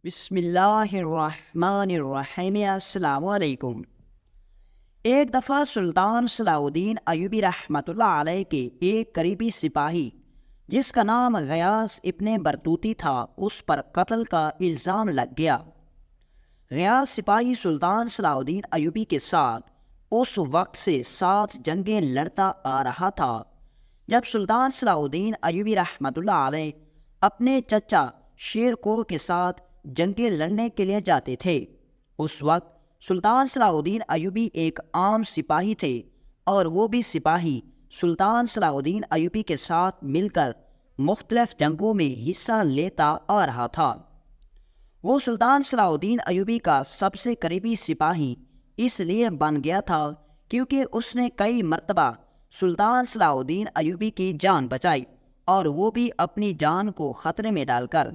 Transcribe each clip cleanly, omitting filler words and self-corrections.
بسم اللہ الرحمن الرحیم۔ السلام علیکم۔ ایک دفعہ سلطان صلاح الدین ایوبی رحمۃ اللہ علیہ کے ایک قریبی سپاہی جس کا نام غیاث ابن برطوتی تھا اس پر قتل کا الزام لگ گیا۔ غیاث سپاہی سلطان صلاح الدین ایوبی کے ساتھ اس وقت سے 7 جنگیں لڑتا آ رہا تھا جب سلطان صلاح الدین ایوبی رحمۃ اللہ علیہ اپنے چچا شیر کوہ کے ساتھ جنگیں لڑنے کے لیے جاتے تھے۔ اس وقت سلطان صلاح الدین ایوبی ایک عام سپاہی تھے اور وہ بھی سپاہی سلطان صلاح الدین ایوبی کے ساتھ مل کر مختلف جنگوں میں حصہ لیتا آ رہا تھا۔ وہ سلطان صلاح الدین ایوبی کا سب سے قریبی سپاہی اس لیے بن گیا تھا کیونکہ اس نے کئی مرتبہ سلطان صلاح الدین ایوبی کی جان بچائی اور وہ بھی اپنی جان کو خطرے میں ڈال کر۔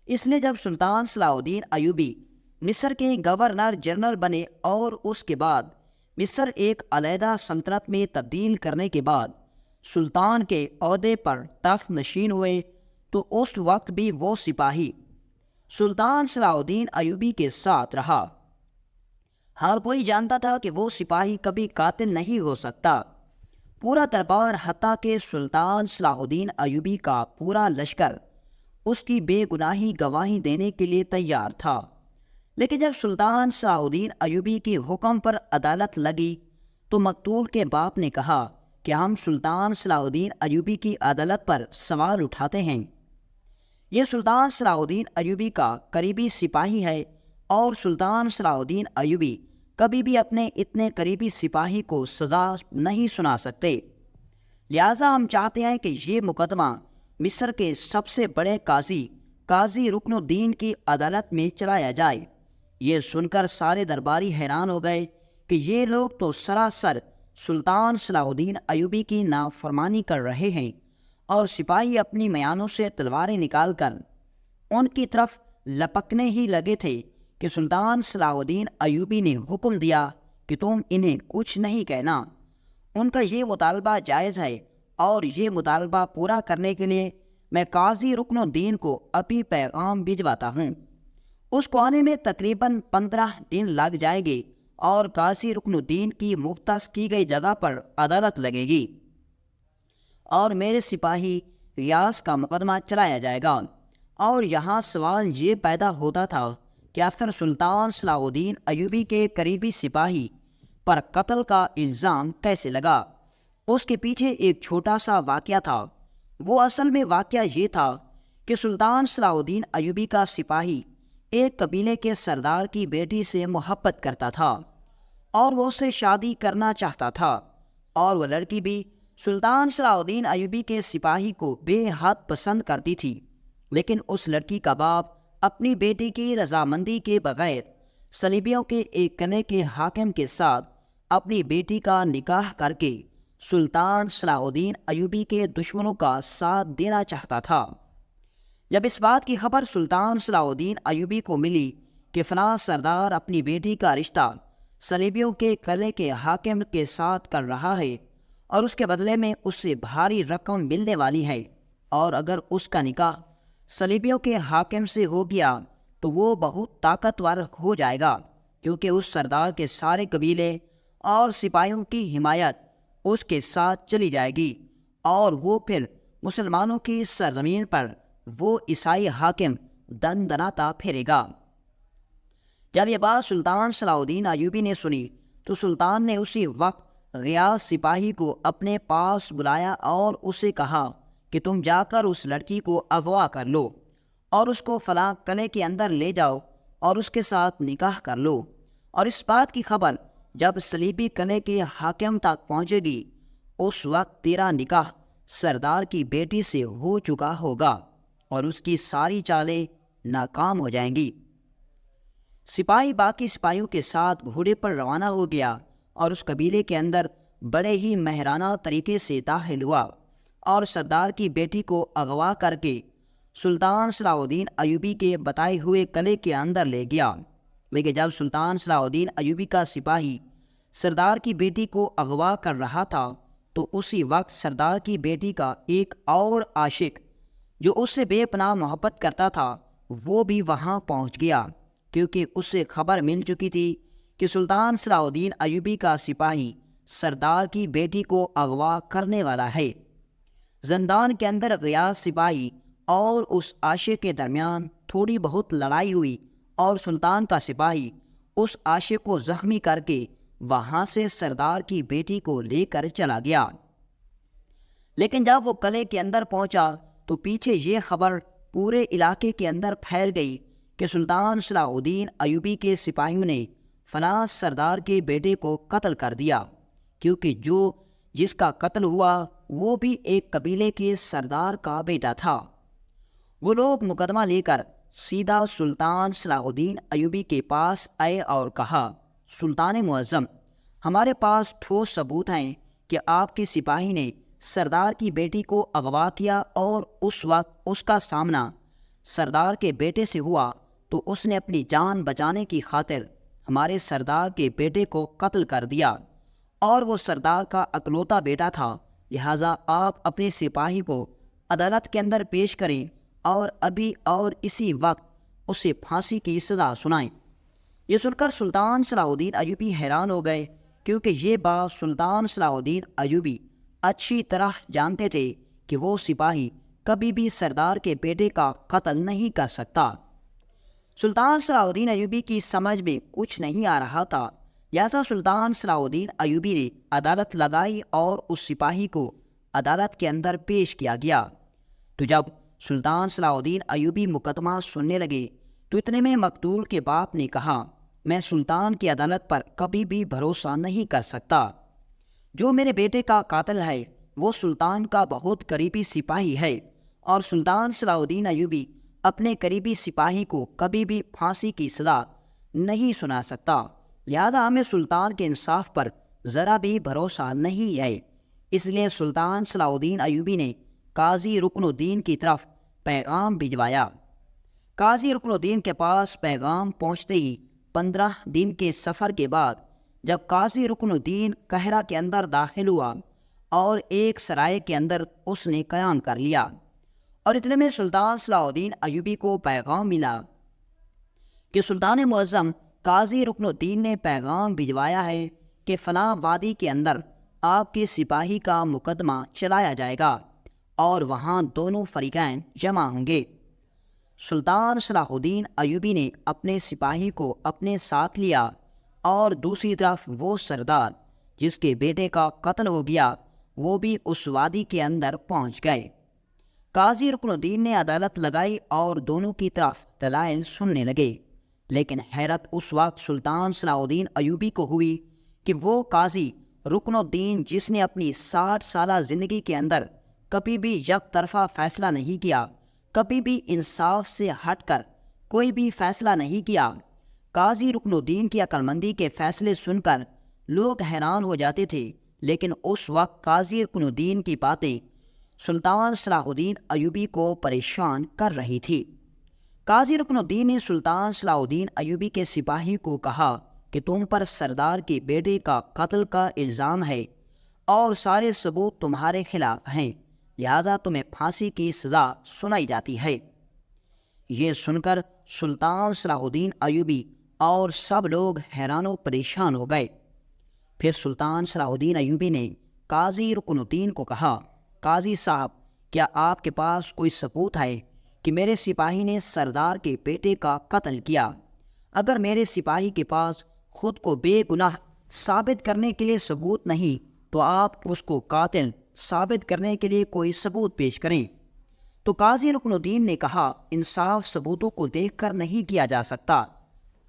اس لیے جب سلطان صلاح الدین ایوبی مصر کے گورنر جنرل بنے اور اس کے بعد مصر ایک علیحدہ سلطنت میں تبدیل کرنے کے بعد سلطان کے عہدے پر تخت نشین ہوئے تو اس وقت بھی وہ سپاہی سلطان صلاح الدین ایوبی کے ساتھ رہا۔ ہر کوئی جانتا تھا کہ وہ سپاہی کبھی قاتل نہیں ہو سکتا۔ پورا دربار حتیٰ کہ سلطان صلاح الدین ایوبی کا پورا لشکر اس کی بے گناہی گواہی دینے کے لیے تیار تھا، لیکن جب سلطان صلاح الدین ایوبی کی حکم پر عدالت لگی تو مقتول کے باپ نے کہا کہ ہم سلطان صلاح الدین ایوبی کی عدالت پر سوال اٹھاتے ہیں۔ یہ سلطان صلاح الدین ایوبی کا قریبی سپاہی ہے اور سلطان صلاح الدین ایوبی کبھی بھی اپنے اتنے قریبی سپاہی کو سزا نہیں سنا سکتے، لہٰذا ہم چاہتے ہیں کہ یہ مقدمہ مصر کے سب سے بڑے قاضی رکن الدین کی عدالت میں چلایا جائے۔ یہ سن کر سارے درباری حیران ہو گئے کہ یہ لوگ تو سراسر سلطان صلاح الدین ایوبی کی نافرمانی کر رہے ہیں، اور سپاہی اپنی میانوں سے تلواریں نکال کر ان کی طرف لپکنے ہی لگے تھے کہ سلطان صلاح الدین ایوبی نے حکم دیا کہ تم انہیں کچھ نہیں کہنا، ان کا یہ مطالبہ جائز ہے اور یہ مطالبہ پورا کرنے کے لیے میں قاضی رکن الدین کو ابھی پیغام بھجواتا ہوں۔ اس کو آنے میں تقریباً 15 دن لگ جائیں گے اور قاضی رکن الدین کی مختص کی گئی جگہ پر عدالت لگے گی اور میرے سپاہی غیاث کا مقدمہ چلایا جائے گا۔ اور یہاں سوال یہ پیدا ہوتا تھا کہ آخر سلطان صلاح الدین ایوبی کے قریبی سپاہی پر قتل کا الزام کیسے لگا؟ اس کے پیچھے ایک چھوٹا سا واقعہ تھا۔ وہ اصل میں واقعہ یہ تھا کہ سلطان صلاح الدین ایوبی کا سپاہی ایک قبیلے کے سردار کی بیٹی سے محبت کرتا تھا اور وہ اسے شادی کرنا چاہتا تھا، اور وہ لڑکی بھی سلطان صلاح الدین ایوبی کے سپاہی کو بے حد پسند کرتی تھی، لیکن اس لڑکی کا باپ اپنی بیٹی کی رضامندی کے بغیر صلیبیوں کے ایک قلعے کے حاکم کے ساتھ اپنی بیٹی کا نکاح کر کے سلطان صلاح الدین ایوبی کے دشمنوں کا ساتھ دینا چاہتا تھا۔ جب اس بات کی خبر سلطان صلاح الدین ایوبی کو ملی کہ فلاں سردار اپنی بیٹی کا رشتہ صلیبیوں کے قلعے کے حاکم کے ساتھ کر رہا ہے اور اس کے بدلے میں اس سے بھاری رقم ملنے والی ہے، اور اگر اس کا نکاح صلیبیوں کے حاکم سے ہو گیا تو وہ بہت طاقتور ہو جائے گا، کیونکہ اس سردار کے سارے قبیلے اور سپاہیوں کی حمایت اس کے ساتھ چلی جائے گی، اور وہ پھر مسلمانوں کی سرزمین پر وہ عیسائی حاکم دن دناتا پھرے گا۔ جب یہ بات سلطان صلاح الدین ایوبی نے سنی تو سلطان نے اسی وقت غیاث سپاہی کو اپنے پاس بلایا اور اسے کہا کہ تم جا کر اس لڑکی کو اغوا کر لو اور اس کو فلاں قلعے کے اندر لے جاؤ اور اس کے ساتھ نکاح کر لو، اور اس بات کی خبر جب صلیبی قلعے کے حاکم تک پہنچے گی اس وقت تیرا نکاح سردار کی بیٹی سے ہو چکا ہوگا اور اس کی ساری چالیں ناکام ہو جائیں گی۔ سپاہی باقی سپاہیوں کے ساتھ گھوڑے پر روانہ ہو گیا اور اس قبیلے کے اندر بڑے ہی ماہرانہ طریقے سے داخل ہوا اور سردار کی بیٹی کو اغوا کر کے سلطان صلاح الدین ایوبی کے بتائے ہوئے قلعے کے اندر لے گیا۔ لیکن جب سلطان صلاح الدین ایوبی کا سپاہی سردار کی بیٹی کو اغوا کر رہا تھا تو اسی وقت سردار کی بیٹی کا ایک اور عاشق جو اس سے بے پناہ محبت کرتا تھا وہ بھی وہاں پہنچ گیا، کیونکہ اسے خبر مل چکی تھی کہ سلطان صلاح الدین ایوبی کا سپاہی سردار کی بیٹی کو اغوا کرنے والا ہے۔ زندان کے اندر غیاث سپاہی اور اس عاشق کے درمیان تھوڑی بہت لڑائی ہوئی اور سلطان کا سپاہی اس عاشق کو زخمی کر کے وہاں سے سردار کی بیٹی کو لے کر چلا گیا۔ لیکن جب وہ قلعے کے اندر پہنچا تو پیچھے یہ خبر پورے علاقے کے اندر پھیل گئی کہ سلطان صلاح الدین ایوبی کے سپاہیوں نے فلاں سردار کے بیٹے کو قتل کر دیا، کیونکہ جس کا قتل ہوا وہ بھی ایک قبیلے کے سردار کا بیٹا تھا۔ وہ لوگ مقدمہ لے کر سیدھا سلطان صلاح الدین ایوبی کے پاس آئے اور کہا، سلطان معظم، ہمارے پاس ٹھوس ثبوت ہیں کہ آپ کے سپاہی نے سردار کی بیٹی کو اغوا کیا، اور اس وقت اس کا سامنا سردار کے بیٹے سے ہوا تو اس نے اپنی جان بچانے کی خاطر ہمارے سردار کے بیٹے کو قتل کر دیا، اور وہ سردار کا اکلوتا بیٹا تھا، لہٰذا آپ اپنے سپاہی کو عدالت کے اندر پیش کریں اور ابھی اور اسی وقت اسے پھانسی کی سزا سنائیں۔ یہ سن کر سلطان صلاح الدین ایوبی حیران ہو گئے، کیونکہ یہ بات سلطان صلاح الدین ایوبی اچھی طرح جانتے تھے کہ وہ سپاہی کبھی بھی سردار کے بیٹے کا قتل نہیں کر سکتا۔ سلطان صلاح الدین ایوبی کی سمجھ میں کچھ نہیں آ رہا تھا، لہٰذا سلطان صلاح الدین ایوبی نے عدالت لگائی اور اس سپاہی کو عدالت کے اندر پیش کیا گیا۔ تو جب سلطان صلاح الدین ایوبی مقدمہ سننے لگے تو اتنے میں مقتول کے باپ نے کہا، میں سلطان کی عدالت پر کبھی بھی بھروسہ نہیں کر سکتا۔ جو میرے بیٹے کا قاتل ہے وہ سلطان کا بہت قریبی سپاہی ہے، اور سلطان صلاح الدین ایوبی اپنے قریبی سپاہی کو کبھی بھی پھانسی کی سزا نہیں سنا سکتا، لہذا ہمیں سلطان کے انصاف پر ذرا بھی بھروسہ نہیں ہے۔ اس لیے سلطان صلاح الدین ایوبی نے قاضی رکن الدین کی طرف پیغام بھجوایا۔ قاضی رکن الدین کے پاس پیغام پہنچتے ہی 15 دن کے سفر کے بعد جب قاضی رکن الدین قاہرہ کے اندر داخل ہوا اور ایک سرائے کے اندر اس نے قیام کر لیا، اور اتنے میں سلطان صلاح الدین ایوبی کو پیغام ملا کہ سلطان معظم قاضی رکن الدین نے پیغام بھجوایا ہے کہ فلاں وادی کے اندر آپ کے سپاہی کا مقدمہ چلایا جائے گا اور وہاں دونوں فریقین جمع ہوں گے۔ سلطان صلاح الدین ایوبی نے اپنے سپاہی کو اپنے ساتھ لیا، اور دوسری طرف وہ سردار جس کے بیٹے کا قتل ہو گیا وہ بھی اس وادی کے اندر پہنچ گئے۔ قاضی رکن الدین نے عدالت لگائی اور دونوں کی طرف دلائل سننے لگے، لیکن حیرت اس وقت سلطان صلاح الدین ایوبی کو ہوئی کہ وہ قاضی رکن الدین جس نے اپنی 60 سالہ زندگی کے اندر کبھی بھی یک طرفہ فیصلہ نہیں کیا، کبھی بھی انصاف سے ہٹ کر کوئی بھی فیصلہ نہیں کیا، قاضی رکن الدین کی عقل مندی کے فیصلے سن کر لوگ حیران ہو جاتے تھے، لیکن اس وقت قاضی رکن الدین کی باتیں سلطان صلاح الدین ایوبی کو پریشان کر رہی تھی۔ قاضی رکن الدین نے سلطان صلاح الدین ایوبی کے سپاہی کو کہا کہ تم پر سردار کے بیٹے کا قتل کا الزام ہے اور سارے ثبوت تمہارے خلاف ہیں، لہذا تمہیں پھانسی کی سزا سنائی جاتی ہے۔ یہ سن کر سلطان صلاح الدین ایوبی اور سب لوگ حیران و پریشان ہو گئے۔ پھر سلطان صلاح الدین ایوبی نے قاضی رکن الدین کو کہا، قاضی صاحب، کیا آپ کے پاس کوئی ثبوت ہے کہ میرے سپاہی نے سردار کے بیٹے کا قتل کیا؟ اگر میرے سپاہی کے پاس خود کو بے گناہ ثابت کرنے کے لیے ثبوت نہیں تو آپ اس کو قاتل ثابت کرنے کے لیے کوئی ثبوت پیش کریں۔ تو قاضی رکن الدین نے کہا، انصاف ثبوتوں کو دیکھ کر نہیں کیا جا سکتا،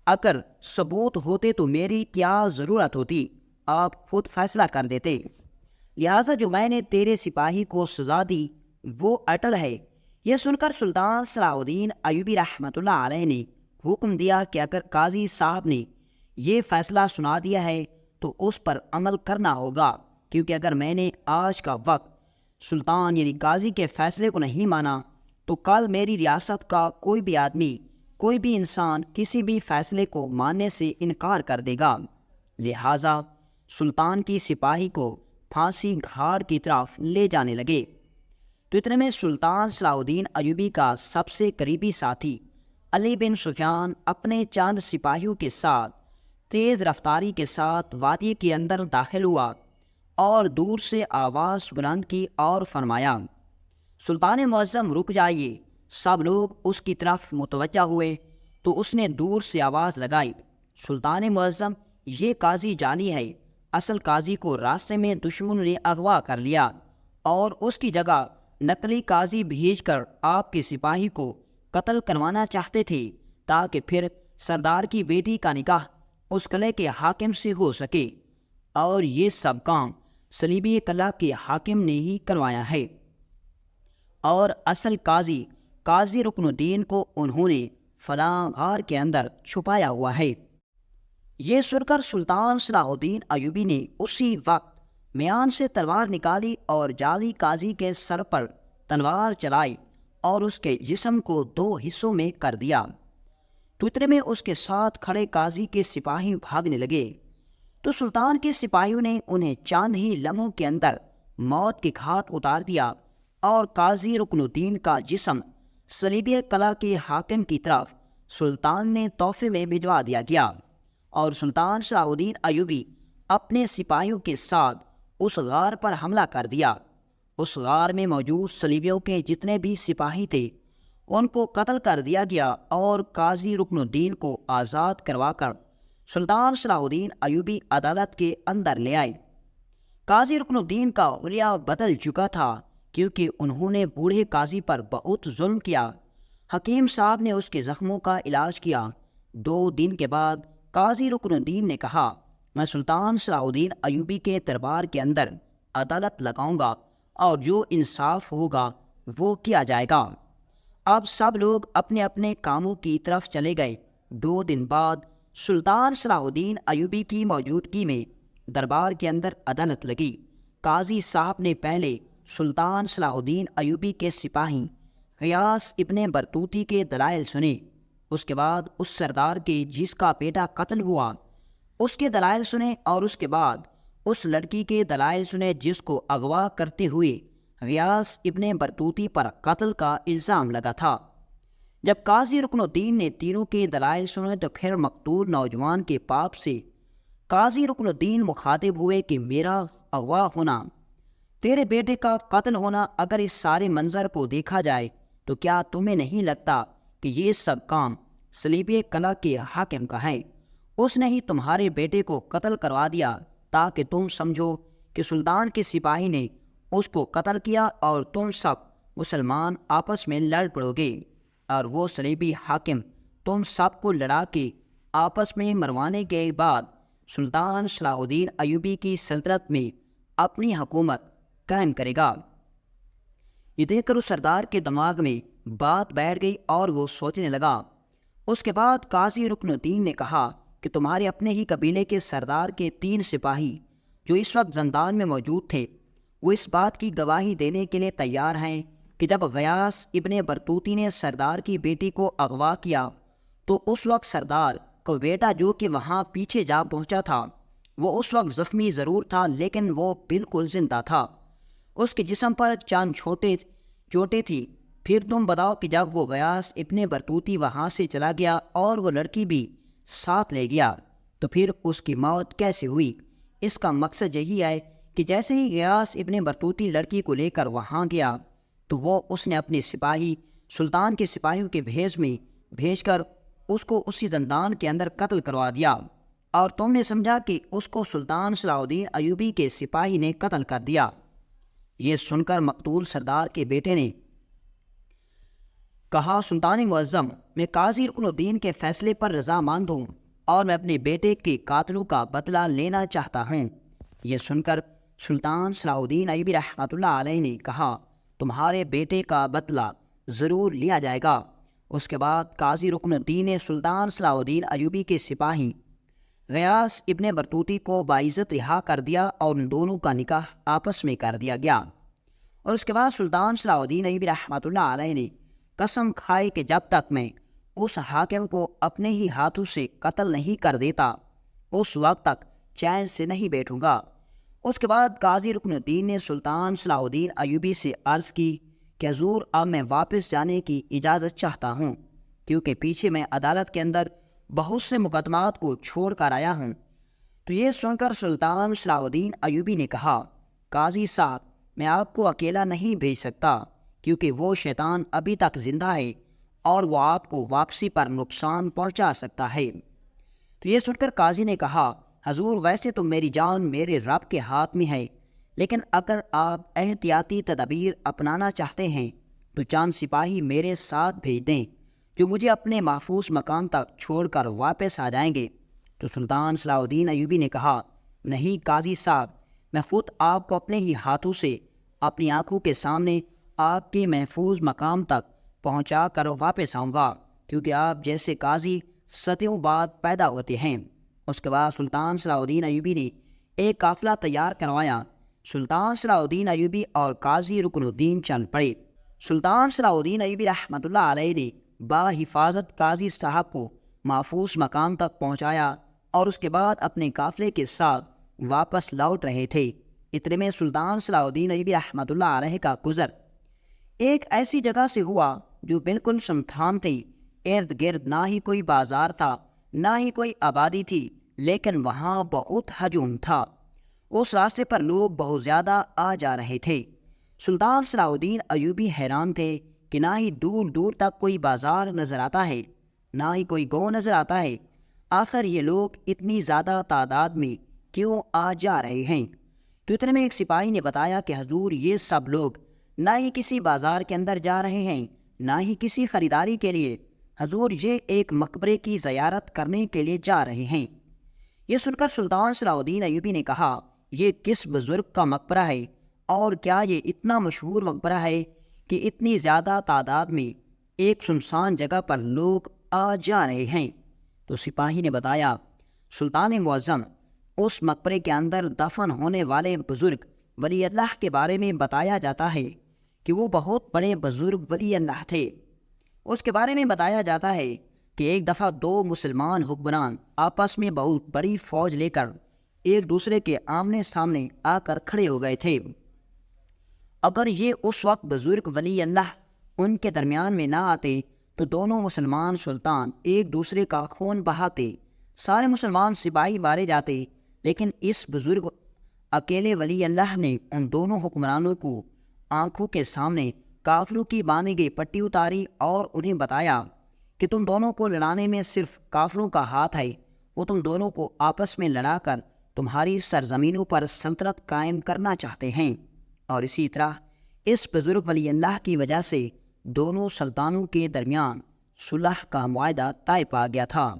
اگر ثبوت ہوتے تو میری کیا ضرورت ہوتی، آپ خود فیصلہ کر دیتے، لہٰذا جو میں نے تیرے سپاہی کو سزا دی وہ اٹل ہے۔ یہ سن کر سلطان صلاح الدین ایوبی رحمۃ اللہ علیہ نے حکم دیا کہ اگر قاضی صاحب نے یہ فیصلہ سنا دیا ہے تو اس پر عمل کرنا ہوگا، کیونکہ اگر میں نے آج کا وقت سلطان یعنی قاضی کے فیصلے کو نہیں مانا تو کل میری ریاست کا کوئی بھی آدمی، کوئی بھی انسان کسی بھی فیصلے کو ماننے سے انکار کر دے گا۔ لہٰذا سلطان کی سپاہی کو پھانسی گھاٹ کی طرف لے جانے لگے۔ تو اتنے میں سلطان صلاح الدین ایوبی کا سب سے قریبی ساتھی علی بن سفیان اپنے چند سپاہیوں کے ساتھ تیز رفتاری کے ساتھ وادی کے اندر داخل ہوا اور دور سے آواز بلند کی اور فرمایا، سلطان معظم رک جائیے۔ سب لوگ اس کی طرف متوجہ ہوئے تو اس نے دور سے آواز لگائی، سلطان معظم، یہ قاضی جعلی ہے۔ اصل قاضی کو راستے میں دشمن نے اغوا کر لیا اور اس کی جگہ نقلی قاضی بھیج کر آپ کے سپاہی کو قتل کروانا چاہتے تھے تاکہ پھر سردار کی بیٹی کا نکاح اس قلعے کے حاکم سے ہو سکے، اور یہ سب کام صلیبی قلعہ کے حاکم نے ہی کروایا ہے، اور اصل قاضی رکن الدین کو انہوں نے فلاں غار کے اندر چھپایا ہوا ہے۔ یہ سن کر سلطان صلاح الدین ایوبی نے اسی وقت میان سے تلوار نکالی اور جعلی قاضی کے سر پر تلوار چلائی اور اس کے جسم کو 2 حصوں میں کر دیا۔ تو اتنے میں اس کے ساتھ کھڑے قاضی کے سپاہی بھاگنے لگے تو سلطان کے سپاہیوں نے انہیں چند ہی لمحوں کے اندر موت کے گھاٹ اتار دیا، اور قاضی رکن الدین کا جسم صلیبی قلعہ کے حاکم کی طرف سلطان نے تحفے میں بھجوا دیا گیا، اور سلطان صلاح الدین ایوبی اپنے سپاہیوں کے ساتھ اس غار پر حملہ کر دیا۔ اس غار میں موجود صلیبیوں کے جتنے بھی سپاہی تھے ان کو قتل کر دیا گیا، اور قاضی رکن الدین کو آزاد کروا کر سلطان صلاح الدین ایوبی عدالت کے اندر لے آئے۔ قاضی رکن الدین کا حلیہ بدل چکا تھا کیونکہ انہوں نے بوڑھے قاضی پر بہت ظلم کیا۔ حکیم صاحب نے اس کے زخموں کا علاج کیا۔ 2 دن کے بعد قاضی رکن الدین نے کہا، میں سلطان صلاح الدین ایوبی کے دربار کے اندر عدالت لگاؤں گا اور جو انصاف ہوگا وہ کیا جائے گا۔ اب سب لوگ اپنے اپنے کاموں کی طرف چلے گئے۔ 2 دن بعد سلطان صلاح الدین ایوبی کی موجودگی میں دربار کے اندر عدالت لگی۔ قاضی صاحب نے پہلے سلطان صلاح الدین ایوبی کے سپاہی غیاث ابن برطوطی کے دلائل سنے، اس کے بعد اس سردار کے جس کا بیٹا قتل ہوا اس کے دلائل سنے، اور اس کے بعد اس لڑکی کے دلائل سنے جس کو اغوا کرتے ہوئے غیاث ابن برطوطی پر قتل کا الزام لگا تھا۔ جب قاضی رکن الدین نے تینوں کے دلائل سنے تو پھر مقتول نوجوان کے باپ سے قاضی رکن الدین مخاطب ہوئے کہ میرا اغوا ہونا، تیرے بیٹے کا قتل ہونا، اگر اس سارے منظر کو دیکھا جائے تو کیا تمہیں نہیں لگتا کہ یہ سب کام صلیبی قلعہ کے حاکم کا ہے؟ اس نے ہی تمہارے بیٹے کو قتل کروا دیا تاکہ تم سمجھو کہ سلطان کے سپاہی نے اس کو قتل کیا اور تم سب مسلمان آپس میں لڑ پڑو گے، اور وہ صلیبی حاکم تم سب کو لڑا کے آپس میں مروانے کے بعد سلطان صلاح الدین ایوبی کی سلطنت میں اپنی حکومت قائم کرے گا۔ یہ دیکھ کر اس سردار کے دماغ میں بات بیٹھ گئی اور وہ سوچنے لگا۔ اس کے بعد قاضی رکن الدین نے کہا کہ تمہارے اپنے ہی قبیلے کے سردار کے 3 سپاہی جو اس وقت زندان میں موجود تھے وہ اس بات کی گواہی دینے کے لیے تیار ہیں کہ جب غیاث ابن برطوطی نے سردار کی بیٹی کو اغوا کیا تو اس وقت سردار کا بیٹا جو کہ وہاں پیچھے جا پہنچا تھا وہ اس وقت زخمی ضرور تھا لیکن وہ بالکل زندہ تھا، اس کے جسم پر چند چوٹیں تھیں۔ پھر تم بتاؤ کہ جب وہ غیاث ابن برطوطی وہاں سے چلا گیا اور وہ لڑکی بھی ساتھ لے گیا تو پھر اس کی موت کیسے ہوئی؟ اس کا مقصد یہی ہے کہ جیسے ہی غیاث ابن برطوطی لڑکی کو لے کر وہاں گیا تو اس نے اپنے سپاہی سلطان کے سپاہیوں کے بھیج کر اس کو اسی زندان کے اندر قتل کروا دیا، اور تم نے سمجھا کہ اس کو سلطان صلاح الدین ایوبی کے سپاہی نے قتل کر دیا۔ یہ سن کر مقتول سردار کے بیٹے نے کہا، سلطان معظم، میں قاضی رکن الدین کے فیصلے پر رضامند ہوں اور میں اپنے بیٹے کے قاتلوں کا بدلہ لینا چاہتا ہوں۔ یہ سن کر سلطان صلاح الدین ایوبی رحمۃ اللہ علیہ نے کہا، تمہارے بیٹے کا بدلہ ضرور لیا جائے گا۔ اس کے بعد قاضی رکن الدین نے سلطان صلاح الدین ایوبی کے سپاہی غیاث ابن برطوطی کو باعزت رہا کر دیا اور ان دونوں کا نکاح آپس میں کر دیا گیا۔ اور اس کے بعد سلطان صلاح الدین ایوبی رحمۃ اللہ علیہ نے قسم کھائی کہ جب تک میں اس حاکم کو اپنے ہی ہاتھوں سے قتل نہیں کر دیتا اس وقت تک چین سے نہیں بیٹھوں گا۔ اس کے بعد قاضی رکن الدین نے سلطان صلاح الدین ایوبی سے عرض کی کہ حضور اب میں واپس جانے کی اجازت چاہتا ہوں کیونکہ پیچھے میں عدالت کے اندر بہت سے مقدمات کو چھوڑ کر آیا ہوں۔ تو یہ سن کر سلطان صلاح الدین ایوبی نے کہا، قاضی صاحب، میں آپ کو اکیلا نہیں بھیج سکتا، کیونکہ وہ شیطان ابھی تک زندہ ہے اور وہ آپ کو واپسی پر نقصان پہنچا سکتا ہے۔ تو یہ سن کر قاضی نے کہا، حضور، ویسے تو میری جان میرے رب کے ہاتھ میں ہے، لیکن اگر آپ احتیاطی تدابیر اپنانا چاہتے ہیں تو چند سپاہی میرے ساتھ بھیج دیں جو مجھے اپنے محفوظ مقام تک چھوڑ کر واپس آ جائیں گے۔ تو سلطان صلاح الدین ایوبی نے کہا، نہیں قاضی صاحب، میں خود آپ کو اپنے ہی ہاتھوں سے اپنی آنکھوں کے سامنے آپ کے محفوظ مقام تک پہنچا کر واپس آؤں گا، کیونکہ آپ جیسے قاضی صدیوں بعد پیدا ہوتے ہیں۔ اس کے بعد سلطان صلاح الدین ایوبی نے ایک قافلہ تیار کروایا۔ سلطان صلاح الدین ایوبی اور قاضی رکن الدین چل پڑے۔ سلطان صلاح الدین ایوبی رحمۃ اللہ علیہ نے باحفاظت قاضی صاحب کو محفوظ مقام تک پہنچایا اور اس کے بعد اپنے قافلے کے ساتھ واپس لوٹ رہے تھے۔ اتنے میں سلطان صلاح الدین ایوبی رحمۃ اللہ علیہ کا گزر ایک ایسی جگہ سے ہوا جو بالکل سنتھان تھی۔ ارد گرد نہ ہی کوئی بازار تھا، نہ ہی کوئی آبادی تھی، لیکن وہاں بہت ہجوم تھا۔ اس راستے پر لوگ بہت زیادہ آ جا رہے تھے۔ سلطان صلاح الدین ایوبی حیران تھے کہ نہ ہی دور دور تک کوئی بازار نظر آتا ہے، نہ ہی کوئی گاؤں نظر آتا ہے۔ آخر یہ لوگ اتنی زیادہ تعداد میں کیوں آ جا رہے ہیں؟ تو اتنے میں ایک سپاہی نے بتایا کہ حضور، یہ سب لوگ نہ ہی کسی بازار کے اندر جا رہے ہیں، نہ ہی کسی خریداری کے لیے، حضور یہ ایک مقبرے کی زیارت کرنے کے لیے جا رہے ہیں۔ یہ سن کر سلطان صلاح الدین ایوبی نے کہا، یہ کس بزرگ کا مقبرہ ہے اور کیا یہ اتنا مشہور مقبرہ ہے کہ اتنی زیادہ تعداد میں ایک سنسان جگہ پر لوگ آ جا رہے ہیں؟ تو سپاہی نے بتایا، سلطان معظم، اس مقبرے کے اندر دفن ہونے والے بزرگ ولی اللہ کے بارے میں بتایا جاتا ہے کہ وہ بہت بڑے بزرگ ولی اللہ تھے۔ اس کے بارے میں بتایا جاتا ہے کہ ایک دفعہ دو مسلمان حکمران آپس میں بہت بڑی فوج لے کر ایک دوسرے کے آمنے سامنے آ کر کھڑے ہو گئے تھے۔ اگر یہ اس وقت بزرگ ولی اللہ ان کے درمیان میں نہ آتے تو دونوں مسلمان سلطان ایک دوسرے کا خون بہاتے، سارے مسلمان سپاہی مارے جاتے، لیکن اس بزرگ اکیلے ولی اللہ نے ان دونوں حکمرانوں کو آنکھوں کے سامنے کافروں کی باندھی گئی پٹی اتاری اور انہیں بتایا کہ تم دونوں کو لڑانے میں صرف کافروں کا ہاتھ ہے، وہ تم دونوں کو آپس میں لڑا کر تمہاری سرزمینوں پر سلطنت قائم کرنا چاہتے ہیں۔ اور اسی طرح اس بزرگ ولی اللہ کی وجہ سے دونوں سلطانوں کے درمیان صلح کا معاہدہ طے پا گیا تھا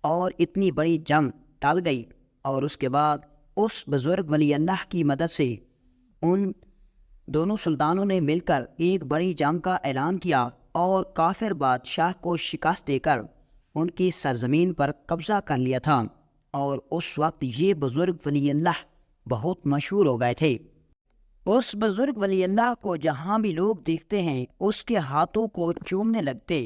اور اتنی بڑی جنگ ٹل گئی۔ اور اس کے بعد اس بزرگ ولی اللہ کی مدد سے ان دونوں سلطانوں نے مل کر ایک بڑی جنگ کا اعلان کیا اور کافر بادشاہ کو شکست دے کر ان کی سرزمین پر قبضہ کر لیا تھا۔ اور اس وقت یہ بزرگ ولی اللہ بہت مشہور ہو گئے تھے۔ اس بزرگ ولی اللہ کو جہاں بھی لوگ دیکھتے ہیں اس کے ہاتھوں کو چومنے لگتے۔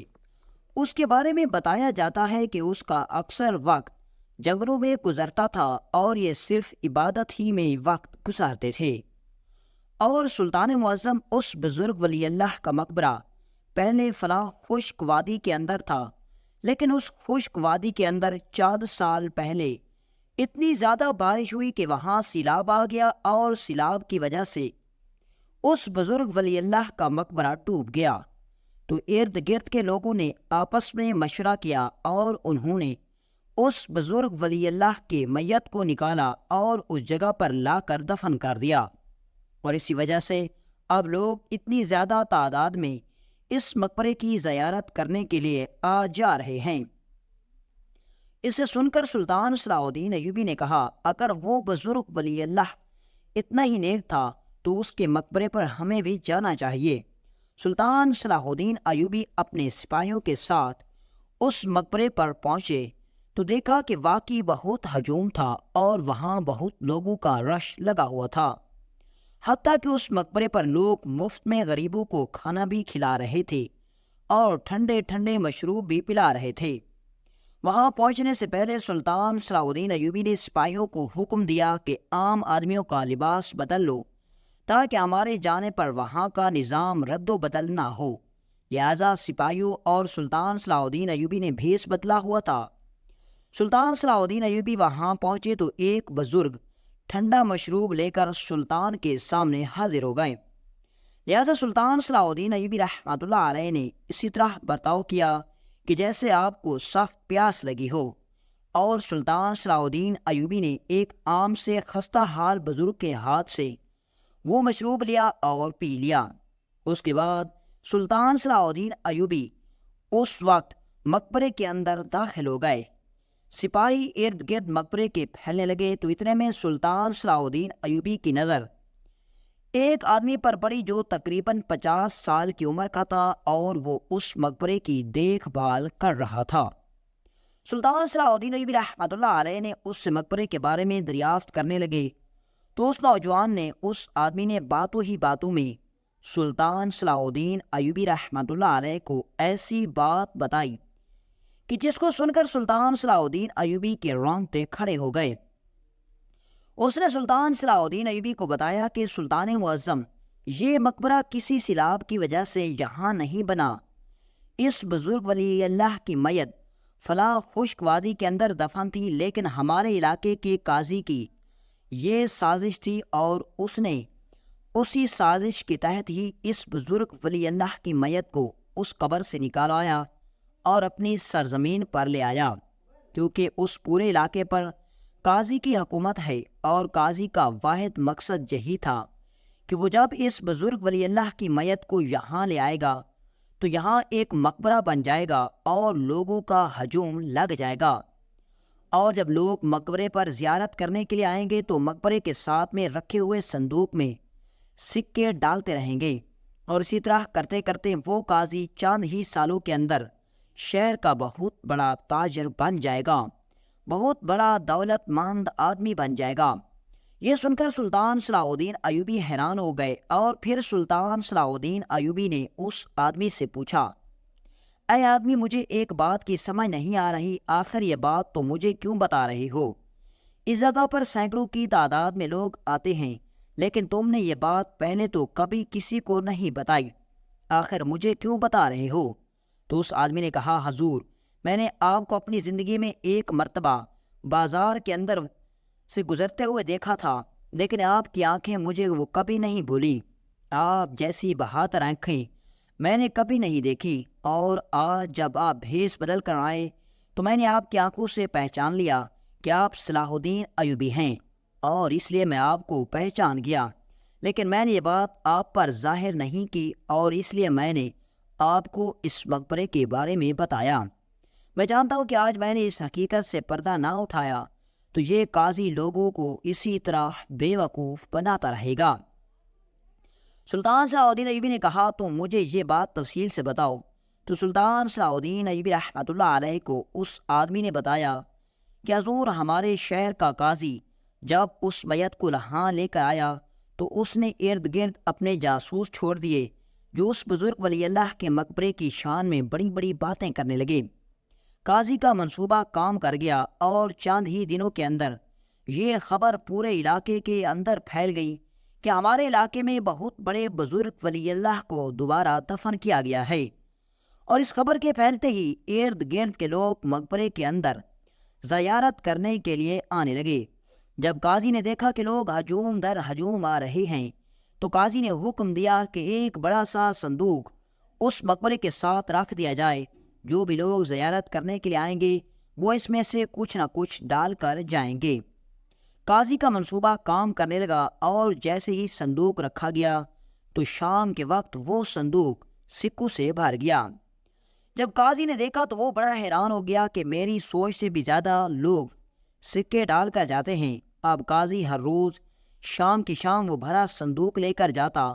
اس کے بارے میں بتایا جاتا ہے کہ اس کا اکثر وقت جنگلوں میں گزرتا تھا اور یہ صرف عبادت ہی میں وقت گزارتے تھے۔ اور سلطان معظم، اس بزرگ ولی اللہ کا مقبرہ پہلے فلاں خشک وادی کے اندر تھا، لیکن اس خشک وادی کے اندر 4 سال پہلے اتنی زیادہ بارش ہوئی کہ وہاں سیلاب آ گیا اور سیلاب کی وجہ سے اس بزرگ ولی اللہ کا مقبرہ ڈوب گیا۔ تو ارد گرد کے لوگوں نے آپس میں مشورہ کیا اور انہوں نے اس بزرگ ولی اللہ کے میت کو نکالا اور اس جگہ پر لا کر دفن کر دیا۔ اور اسی وجہ سے اب لوگ اتنی زیادہ تعداد میں اس مقبرے کی زیارت کرنے کے لیے آ جا رہے ہیں۔ اسے سن کر سلطان صلاح الدین ایوبی نے کہا، اگر وہ بزرگ ولی اللہ اتنا ہی نیک تھا تو اس کے مقبرے پر ہمیں بھی جانا چاہیے۔ سلطان صلاح الدین ایوبی اپنے سپاہیوں کے ساتھ اس مقبرے پر پہنچے تو دیکھا کہ واقعی بہت ہجوم تھا اور وہاں بہت لوگوں کا رش لگا ہوا تھا، حتیٰ کہ اس مقبرے پر لوگ مفت میں غریبوں کو کھانا بھی کھلا رہے تھے اور ٹھنڈے ٹھنڈے مشروب بھی پلا رہے تھے۔ وہاں پہنچنے سے پہلے سلطان صلاح الدین ایوبی نے سپاہیوں کو حکم دیا کہ عام آدمیوں کا لباس بدل لو تاکہ ہمارے جانے پر وہاں کا نظام رد و بدل نہ ہو۔ لہذا سپاہیوں اور سلطان صلاح الدین ایوبی نے بھیس بدلا ہوا تھا۔ سلطان صلاح الدین ایوبی وہاں پہنچے تو ایک بزرگ ٹھنڈا مشروب لے کر سلطان کے سامنے حاضر ہو گئے۔ لہذا سلطان صلاح الدین ایوبی رحمۃ اللہ علیہ نے اسی طرح برتاؤ کیا کہ جیسے آپ کو سخت پیاس لگی ہو، اور سلطان صلاح الدین ایوبی نے ایک عام سے خستہ حال بزرگ کے ہاتھ سے وہ مشروب لیا اور پی لیا۔ اس کے بعد سلطان صلاح الدین ایوبی اس وقت مقبرے کے اندر داخل ہو گئے۔ سپاہی ارد گرد مقبرے کے پھیلنے لگے تو اتنے میں سلطان صلاح الدین ایوبی کی نظر ایک آدمی پر پڑی جو تقریباً 50 سال کی عمر کا تھا، اور وہ اس مقبرے کی دیکھ بھال کر رہا تھا۔ سلطان صلاح الدین ایوبی رحمۃ اللہ علیہ نے اس مقبرے کے بارے میں دریافت کرنے لگے تو اس نوجوان نے، اس آدمی نے باتوں ہی باتوں میں سلطان صلاح الدین ایوبی رحمۃ اللہ علیہ کو ایسی بات بتائی کہ جس کو سن کر سلطان صلاح الدین ایوبی کے رونگٹے کھڑے ہو گئے۔ اس نے سلطان صلاح الدین ایوبی کو بتایا کہ سلطان معظم، یہ مقبرہ کسی سیلاب کی وجہ سے یہاں نہیں بنا۔ اس بزرگ ولی اللہ کی میت فلاں خشک وادی کے اندر دفن تھی، لیکن ہمارے علاقے کے قاضی کی یہ سازش تھی، اور اس نے اسی سازش کے تحت ہی اس بزرگ ولی اللہ کی میت کو اس قبر سے نکال آیا اور اپنی سرزمین پر لے آیا، کیونکہ اس پورے علاقے پر قاضی کی حکومت ہے، اور قاضی کا واحد مقصد یہی تھا کہ وہ جب اس بزرگ ولی اللہ کی میت کو یہاں لے آئے گا تو یہاں ایک مقبرہ بن جائے گا اور لوگوں کا ہجوم لگ جائے گا، اور جب لوگ مقبرے پر زیارت کرنے کے لیے آئیں گے تو مقبرے کے ساتھ میں رکھے ہوئے صندوق میں سکے ڈالتے رہیں گے، اور اسی طرح کرتے کرتے وہ قاضی چند ہی سالوں کے اندر شہر کا بہت بڑا تاجر بن جائے گا، بہت بڑا دولت مند آدمی بن جائے گا۔ یہ سن کر سلطان صلاح الدین ایوبی حیران ہو گئے، اور پھر سلطان صلاح الدین ایوبی نے اس آدمی سے پوچھا، اے آدمی، مجھے ایک بات کی سمجھ نہیں آ رہی، آخر یہ بات تو مجھے کیوں بتا رہے ہو؟ اس جگہ پر سینکڑوں کی تعداد میں لوگ آتے ہیں، لیکن تم نے یہ بات پہلے تو کبھی کسی کو نہیں بتائی، آخر مجھے کیوں بتا رہے ہو؟ تو اس آدمی نے کہا، حضور، میں نے آپ کو اپنی زندگی میں ایک مرتبہ بازار کے اندر سے گزرتے ہوئے دیکھا تھا، لیکن آپ کی آنکھیں مجھے وہ کبھی نہیں بھولی۔ آپ جیسی بہادر آنکھیں میں نے کبھی نہیں دیکھی، اور آج جب آپ بھیس بدل کر آئے تو میں نے آپ کی آنکھوں سے پہچان لیا کہ آپ صلاح الدین ایوبی ہیں، اور اس لیے میں آپ کو پہچان گیا، لیکن میں نے یہ بات آپ پر ظاہر نہیں کی، اور اس لیے میں نے آپ کو اس مقبرے کے بارے میں بتایا۔ میں جانتا ہوں کہ آج میں نے اس حقیقت سے پردہ نہ اٹھایا تو یہ قاضی لوگوں کو اسی طرح بے وقوف بناتا رہے گا۔ سلطان صلاح الدین ایوبی نے کہا، تو مجھے یہ بات تفصیل سے بتاؤ۔ تو سلطان صلاح الدین ایوبی رحمۃ اللہ علیہ کو اس آدمی نے بتایا کہ حضور، ہمارے شہر کا قاضی جب اس میت کو یہاں لے کر آیا تو اس نے ارد گرد اپنے جاسوس چھوڑ دیے، جو اس بزرگ ولی اللہ کے مقبرے کی شان میں بڑی بڑی باتیں کرنے لگے۔ قاضی کا منصوبہ کام کر گیا، اور چند ہی دنوں کے اندر یہ خبر پورے علاقے کے اندر پھیل گئی کہ ہمارے علاقے میں بہت بڑے بزرگ ولی اللہ کو دوبارہ دفن کیا گیا ہے، اور اس خبر کے پھیلتے ہی ارد گرد کے لوگ مقبرے کے اندر زیارت کرنے کے لیے آنے لگے۔ جب قاضی نے دیکھا کہ لوگ ہجوم در ہجوم آ رہے ہیں تو قاضی نے حکم دیا کہ ایک بڑا سا صندوق اس مقبرے کے ساتھ رکھ دیا جائے، جو بھی لوگ زیارت کرنے کے لیے آئیں گے وہ اس میں سے کچھ نہ کچھ ڈال کر جائیں گے۔ قاضی کا منصوبہ کام کرنے لگا، اور جیسے ہی صندوق رکھا گیا تو شام کے وقت وہ صندوق سکوں سے بھر گیا۔ جب قاضی نے دیکھا تو وہ بڑا حیران ہو گیا کہ میری سوچ سے بھی زیادہ لوگ سکے ڈال کر جاتے ہیں۔ اب قاضی ہر روز شام کی شام وہ بھرا صندوق لے کر جاتا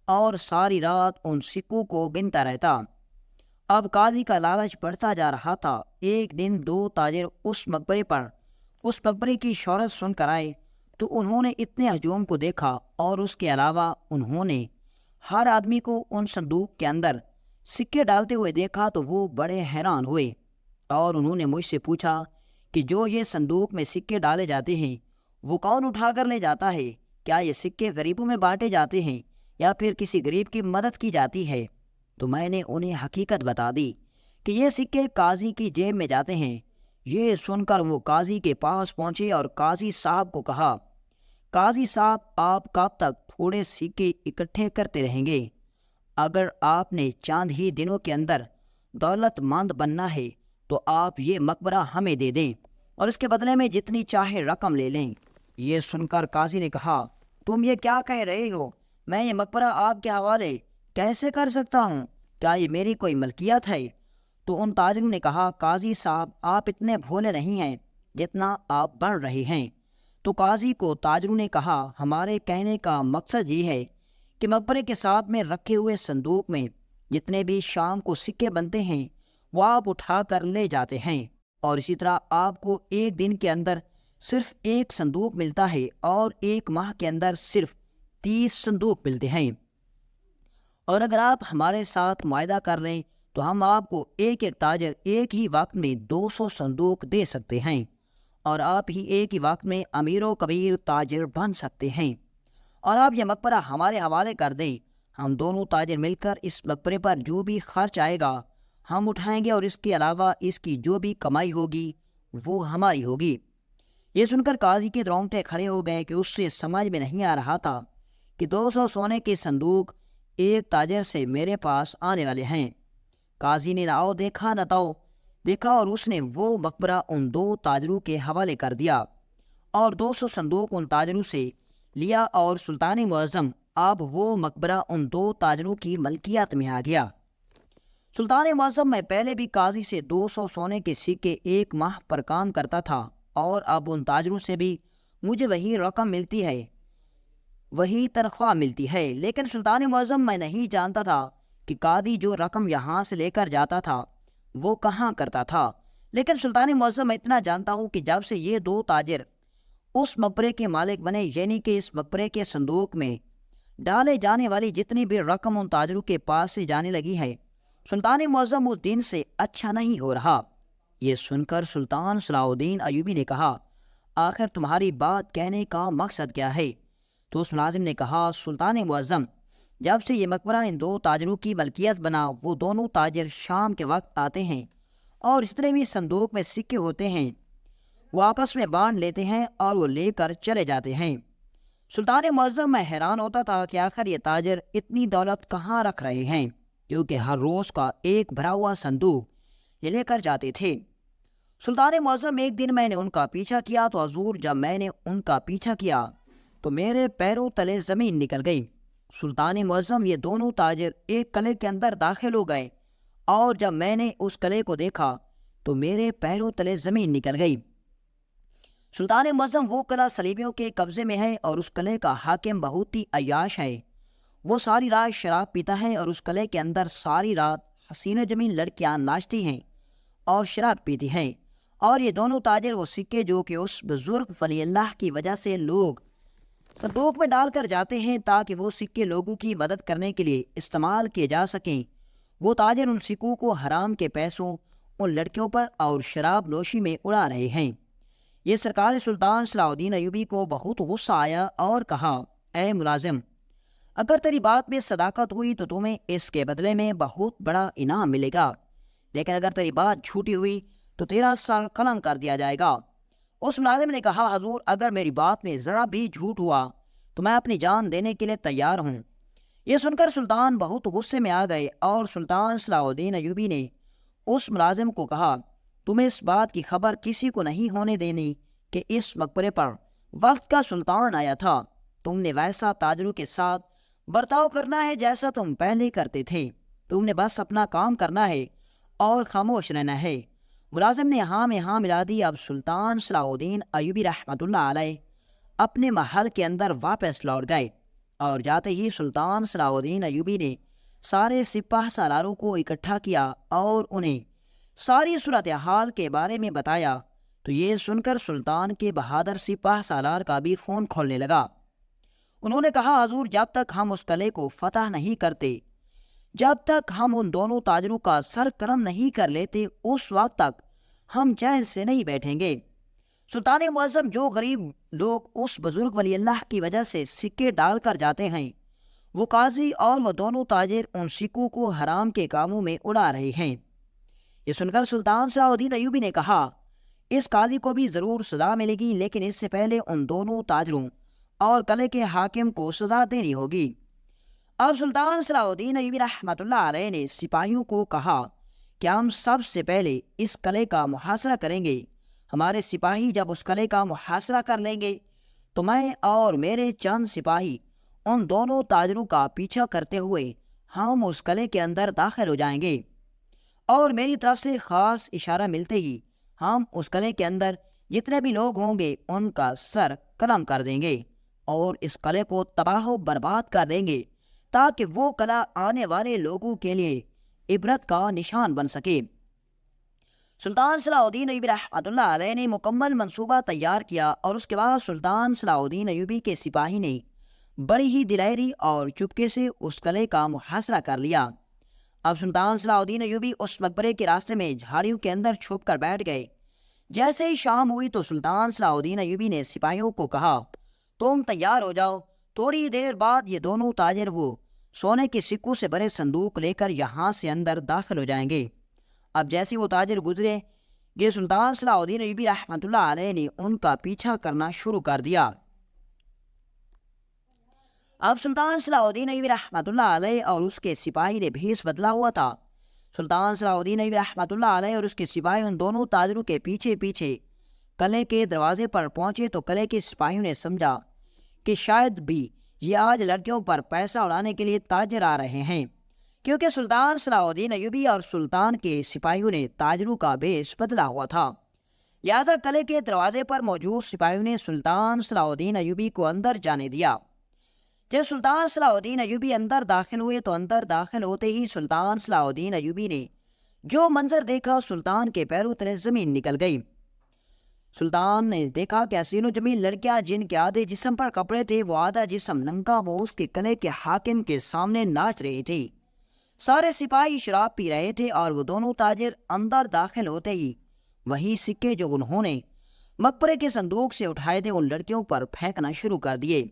اور ساری رات ان سکوں کو گنتا رہتا۔ اب قاضی کا لالچ بڑھتا جا رہا تھا۔ ایک دن دو تاجر اس مقبرے کی شہرت سن کر آئے تو انہوں نے اتنے ہجوم کو دیکھا، اور اس کے علاوہ انہوں نے ہر آدمی کو ان صندوق کے اندر سکے ڈالتے ہوئے دیکھا تو وہ بڑے حیران ہوئے، اور انہوں نے مجھ سے پوچھا کہ جو یہ صندوق میں سکے ڈالے جاتے ہیں وہ کون اٹھا کر لے جاتا ہے؟ کیا یہ سکے غریبوں میں بانٹے جاتے ہیں یا پھر کسی غریب کی مدد کی جاتی ہے؟ تو میں نے انہیں حقیقت بتا دی کہ یہ سکے قاضی کی جیب میں جاتے ہیں۔ یہ سن کر وہ قاضی کے پاس پہنچے اور قاضی صاحب کو کہا، قاضی صاحب، آپ کب تک تھوڑے سکے اکٹھے کرتے رہیں گے؟ اگر آپ نے چند ہی دنوں کے اندر دولت مند بننا ہے تو آپ یہ مقبرہ ہمیں دے دیں اور اس کے بدلے میں جتنی چاہے رقم لے لیں۔ یہ سن کر قاضی نے کہا، تم یہ کیا کہہ رہے ہو؟ میں یہ مقبرہ آپ کے حوالے کیسے کر سکتا ہوں؟ کیا یہ میری کوئی ملکیت ہے؟ تو ان تاجروں نے کہا، قاضی صاحب، آپ اتنے بھولے نہیں ہیں جتنا آپ بڑھ رہے ہیں۔ تو قاضی کو تاجروں نے کہا، ہمارے کہنے کا مقصد یہ ہے کہ مقبرے کے ساتھ میں رکھے ہوئے صندوق میں جتنے بھی شام کو سکے بنتے ہیں وہ آپ اٹھا کر لے جاتے ہیں، اور اسی طرح آپ کو ایک دن کے اندر صرف ایک صندوق ملتا ہے اور ایک ماہ کے اندر صرف 30 صندوق ملتے ہیں، اور اگر آپ ہمارے ساتھ معاہدہ کر لیں تو ہم آپ کو ایک ایک تاجر ایک ہی وقت میں 200 صندوق دے سکتے ہیں، اور آپ ہی ایک ہی وقت میں امیر و کبیر تاجر بن سکتے ہیں، اور آپ یہ مقبرہ ہمارے حوالے کر دیں۔ ہم دونوں تاجر مل کر اس مقبرے پر جو بھی خرچ آئے گا ہم اٹھائیں گے، اور اس کے علاوہ اس کی جو بھی کمائی ہوگی وہ ہماری ہوگی۔ یہ سن کر قاضی کے رونگٹے کھڑے ہو گئے کہ اس سے سمجھ میں نہیں آ رہا تھا کہ 200 سونے کے صندوق ایک تاجر سے میرے پاس آنے والے ہیں۔ قاضی نے نہ آؤ دیکھا نہ تاؤ دیکھا، اور اس نے وہ مقبرہ ان 2 تاجروں کے حوالے کر دیا، اور 200 صندوق ان تاجروں سے لیا، اور سلطان معظم اب وہ مقبرہ ان 2 تاجروں کی ملکیت میں آ گیا۔ سلطان معظم، میں پہلے بھی قاضی سے 200 سونے کے سکے ایک ماہ پر کام کرتا تھا، اور اب ان تاجروں سے بھی مجھے وہی رقم ملتی ہے، وہی تنخواہ ملتی ہے، لیکن سلطان معظم، میں نہیں جانتا تھا کہ قاضی جو رقم یہاں سے لے کر جاتا تھا وہ کہاں کرتا تھا۔ لیکن سلطان معظم، میں اتنا جانتا ہوں کہ جب سے یہ 2 تاجر اس مقبرے کے مالک بنے، یعنی کہ اس مقبرے کے صندوق میں ڈالے جانے والی جتنی بھی رقم ان تاجروں کے پاس سے جانے لگی ہے، سلطان معظم اس دن سے اچھا نہیں ہو رہا۔ یہ سن کر سلطان صلاح الدین ایوبی نے کہا، آخر تمہاری بات کہنے کا مقصد کیا ہے؟ تو اس ملازم نے کہا، سلطان معظم، جب سے یہ مقبرہ ان 2 تاجروں کی ملکیت بنا، وہ دونوں تاجر شام کے وقت آتے ہیں اور جتنے بھی صندوق میں سکے ہوتے ہیں وہ آپس میں بانٹ لیتے ہیں اور وہ لے کر چلے جاتے ہیں۔ سلطان معظم، میں حیران ہوتا تھا کہ آخر یہ تاجر اتنی دولت کہاں رکھ رہے ہیں، کیونکہ ہر روز کا ایک بھرا ہوا صندوق یہ لے کر جاتے تھے۔ سلطان معظم، ایک دن میں نے ان کا پیچھا کیا تو حضور، جب میں نے ان کا پیچھا کیا تو میرے پیروں تلے زمین نکل گئی۔ سلطان معظم، یہ دونوں تاجر ایک قلعے کے اندر داخل ہو گئے، اور جب میں نے اس قلعے کو دیکھا تو میرے پیروں تلے زمین نکل گئی۔ سلطان معظم، وہ قلعہ صلیبیوں کے قبضے میں ہے، اور اس قلعے کا حاکم بہت ہی عیاش ہے۔ وہ ساری رات شراب پیتا ہے، اور اس قلعے کے اندر ساری رات حسین و جمیل لڑکیاں ناچتی ہیں اور شراب پیتی ہیں، اور یہ دونوں تاجر وہ سکے جو کہ اس بزرگ ولی اللہ کی وجہ سے لوگ صندوق میں ڈال کر جاتے ہیں تاکہ وہ سکے لوگوں کی مدد کرنے کے لیے استعمال کیے جا سکیں، وہ تاجر ان سکوں کو حرام کے پیسوں ان لڑکیوں پر اور شراب نوشی میں اڑا رہے ہیں۔ یہ سرکار سلطان صلاح الدین ایوبی کو بہت غصہ آیا اور کہا، اے ملازم، اگر تیری بات میں صداقت ہوئی تو تمہیں اس کے بدلے میں بہت بڑا انعام ملے گا، لیکن اگر تیری بات جھوٹی ہوئی تو تیرا سر قلم کر دیا جائے گا۔ اس ملازم نے کہا، حضور، اگر میری بات میں ذرا بھی جھوٹ ہوا تو میں اپنی جان دینے کے لیے تیار ہوں۔ یہ سن کر سلطان بہت غصے میں آ گئے، اور سلطان صلاح الدین ایوبی نے اس ملازم کو کہا، تمہیں اس بات کی خبر کسی کو نہیں ہونے دینی کہ اس مقبرے پر وقت کا سلطان آیا تھا۔ تم نے ویسا تاجروں کے ساتھ برتاؤ کرنا ہے جیسا تم پہلے کرتے تھے، تم نے بس اپنا کام کرنا ہے اور خاموش رہنا ہے۔ ملازم نے ہاں میں ہاں ملا دی۔ اب سلطان صلاح الدین ایوبی رحمۃ اللہ علیہ اپنے محل کے اندر واپس لوٹ گئے، اور جاتے ہی سلطان صلاح الدین ایوبی نے سارے سپاہ سالاروں کو اکٹھا کیا اور انہیں ساری صورتحال کے بارے میں بتایا، تو یہ سن کر سلطان کے بہادر سپاہ سالار کا بھی خون کھولنے لگا۔ انہوں نے کہا، حضور، جب تک ہم اس قلعے کو فتح نہیں کرتے، جب تک ہم ان دونوں تاجروں کا سر قلم نہیں کر لیتے، اس وقت تک ہم چین سے نہیں بیٹھیں گے۔ سلطان معظم، جو غریب لوگ اس بزرگ ولی اللہ کی وجہ سے سکے ڈال کر جاتے ہیں وہ قاضی اور وہ دونوں تاجر ان سکوں کو حرام کے کاموں میں اڑا رہے ہیں۔ یہ سن کر سلطان صلاح الدین ایوبی نے کہا اس قاضی کو بھی ضرور سزا ملے گی، لیکن اس سے پہلے ان دونوں تاجروں اور قلعے کے حاکم کو سزا دینی ہوگی۔ اب سلطان صلاح الدین ایوبی رحمۃ اللہ علیہ نے سپاہیوں کو کہا کہ ہم سب سے پہلے اس قلعے کا محاصرہ کریں گے۔ ہمارے سپاہی جب اس قلعے کا محاصرہ کر لیں گے تو میں اور میرے چند سپاہی ان دونوں تاجروں کا پیچھا کرتے ہوئے ہم اس قلعے کے اندر داخل ہو جائیں گے، اور میری طرف سے خاص اشارہ ملتے ہی ہم اس قلعے کے اندر جتنے بھی لوگ ہوں گے ان کا سر قلم کر دیں گے اور اس قلعے کو تباہ و برباد کر دیں گے، تاکہ وہ قلعہ آنے والے لوگوں کے لیے عبرت کا نشان بن سکے۔ سلطان صلاح الدین ایوبی رحمۃ اللہ علیہ نے مکمل منصوبہ تیار کیا، اور اس کے بعد سلطان صلاح الدین ایوبی کے سپاہی نے بڑی ہی دلیری اور چپکے سے اس قلعے کا محاصرہ کر لیا۔ اب سلطان صلاح الدین ایوبی اس مقبرے کے راستے میں جھاڑیوں کے اندر چھپ کر بیٹھ گئے۔ جیسے ہی شام ہوئی تو سلطان صلاح الدین ایوبی نے سپاہیوں کو کہا تم تیار ہو جاؤ، تھوڑی دیر بعد یہ دونوں تاجر وہ سونے کے سکوں سے بڑے صندوق لے کر یہاں سے اندر داخل ہو جائیں گے۔ اب جیسے وہ تاجر گزرے یہ سلطان صلاح الدین ایوبی رحمۃ اللہ علیہ نے ان کا پیچھا کرنا شروع کر دیا۔ اب سلطان صلاح الدین ایوبی رحمۃ اللہ علیہ اور اس کے سپاہی نے بھیس بدلا ہوا تھا۔ سلطان صلاح الدین ایوبی رحمۃ اللہ علیہ اور اس کے سپاہی ان دونوں تاجروں کے پیچھے پیچھے قلعے کے دروازے پر پہنچے تو قلعے کے سپاہیوں نے سمجھا کہ شاید بھی یہ آج لڑکیوں پر پیسہ اڑانے کے لیے تاجر آ رہے ہیں، کیونکہ سلطان صلاح الدین ایوبی اور سلطان کے سپاہیوں نے تاجروں کا بھیس بدلا ہوا تھا۔ لہٰذا قلعے کے دروازے پر موجود سپاہیوں نے سلطان صلاح الدین ایوبی کو اندر جانے دیا۔ جب سلطان صلاح الدین ایوبی اندر داخل ہوئے تو اندر داخل ہوتے ہی سلطان صلاح الدین ایوبی نے جو منظر دیکھا سلطان کے پیروں تلے زمین نکل گئی۔ سلطان نے دیکھا کہ حسین و جمیل لڑکیاں جن کے آدھے جسم پر کپڑے تھے وہ آدھا جسم ننگا وہ اس کے قلعے کے حاکم کے سامنے ناچ رہی تھی۔ سارے سپاہی شراب پی رہے تھے اور وہ دونوں تاجر اندر داخل ہوتے ہی وہی سکے جو انہوں نے مقبرے کے صندوق سے اٹھائے تھے ان لڑکیوں پر پھینکنا شروع کر دیے۔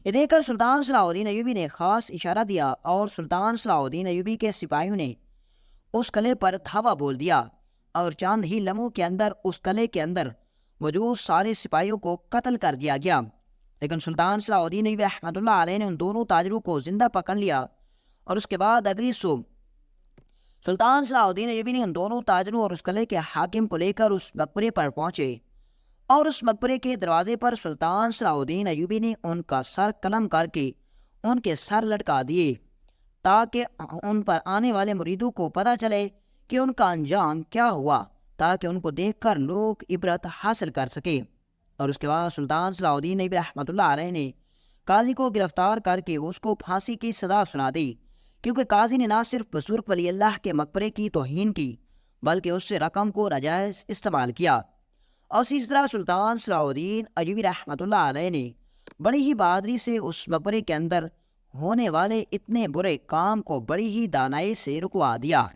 یہ دیکھ کر سلطان صلاح الدین ایوبی نے خاص اشارہ دیا اور سلطان صلاح الدین ایوبی کے سپاہیوں نے اس قلعے پر دھاوا بول دیا، اور چند ہی لمحوں کے اندر اس قلعے کے اندر موجود سارے سپاہیوں کو قتل کر دیا گیا۔ لیکن سلطان صلاح الدین ایوبی رحمۃ اللہ علیہ نے ان دونوں تاجروں کو زندہ پکڑ لیا، اور اس کے بعد اگلی صبح سلطان صلاح الدین ایوبی نے ان دونوں تاجروں اور اس قلعے کے حاکم کو لے کر اس مقبرے پر پہنچے، اور اس مقبرے کے دروازے پر سلطان صلاح الدین ایوبی نے ان کا سر قلم کر کے ان کے سر لٹکا دیے، تاکہ ان پر آنے والے مریدوں کو پتہ چلے کہ ان کا انجام کیا ہوا، تاکہ ان کو دیکھ کر لوگ عبرت حاصل کر سکیں۔ اور اس کے بعد سلطان صلاح الدین ایوبی رحمۃ اللہ علیہ نے قاضی کو گرفتار کر کے اس کو پھانسی کی سزا سنا دی، کیونکہ قاضی نے نہ صرف بزرگ ولی اللہ کے مقبرے کی توہین کی بلکہ اس سے رقم کو ناجائز استعمال کیا۔ اور اسی طرح سلطان صلاح الدین ایوبی رحمۃ اللہ علیہ نے بڑی ہی بہادری سے اس مقبرے کے اندر ہونے والے اتنے برے کام کو بڑی ہی دانائی سے رکوا دیا۔